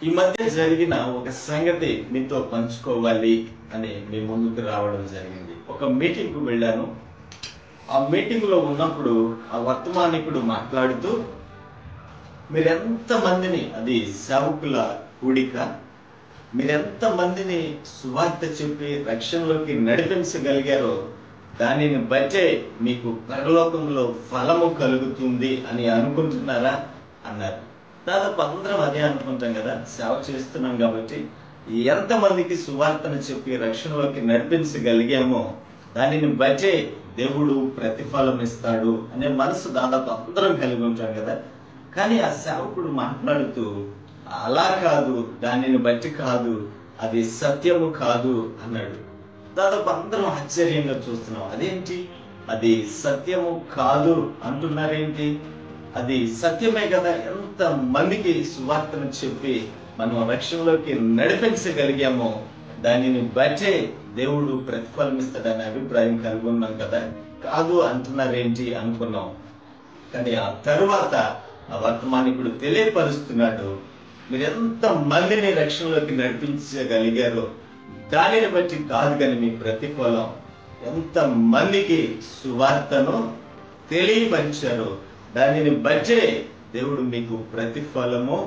ఈ మధ్య జరిగిన ఒక సంగతి మీతో పంచుకోవాలి అని మీ ముందుకు రావడం జరిగింది. ఒక మీటింగ్ కు వెళ్ళాను. ఆ మీటింగ్ లో ఉన్నప్పుడు ఆ వర్తమానికుడు మాట్లాడుతూ, మీరెంత మందిని, అది సేవకుల కూడిక, మీరెంత మందిని సువార్త చెప్పి రక్షణలోకి నడిపించగలిగారో దానిని బట్టే మీకు పరలోకంలో ఫలము కలుగుతుంది అని అనుకుంటున్నారా అన్నారు. దాదాపు అందరం అదే అనుకుంటాం కదా, సేవ చేస్తున్నాం కాబట్టి ఎంతమందికి సువార్తను చెప్పి రక్షణలోకి నడిపించగలిగామో దానిని బట్టే దేవుడు ప్రతిఫలం ఇస్తాడు అనే మనసు దాదాపు అందరం కలిగి ఉంటాం కదా. కానీ ఆ సేవకుడు మాట్లాడుతూ, అలా కాదు, దానిని బట్టి కాదు, అది సత్యము కాదు అన్నాడు. దాదాపు అందరం ఆశ్చర్యంగా చూస్తున్నాం. అదేంటి, అది సత్యము కాదు అంటున్నారేంటి? అది సత్యమే కదా. ఎంత మందికి సువార్తను చెప్పి మనం రక్షణలోకి నడిపించగలిగామో దానిని బట్టే దేవుడు ప్రతిఫలం ఇస్తాడనే అభిప్రాయం కలిగి ఉన్నాం కదా. కాదు అంటున్నారేంటి అనుకున్నాం. కానీ ఆ తరువాత ఆ వర్తమానికుడు తెలియపరుస్తున్నాడు, మీరు ఎంత మందిని రక్షణలోకి నడిపించగలిగారో దానిని బట్టి కాదు, కానీ మీ ప్రతిఫలం ఎంత మందికి సువార్తను తెలియపరిచారో దానిని బట్టే దేవుడు మీకు ప్రతిఫలము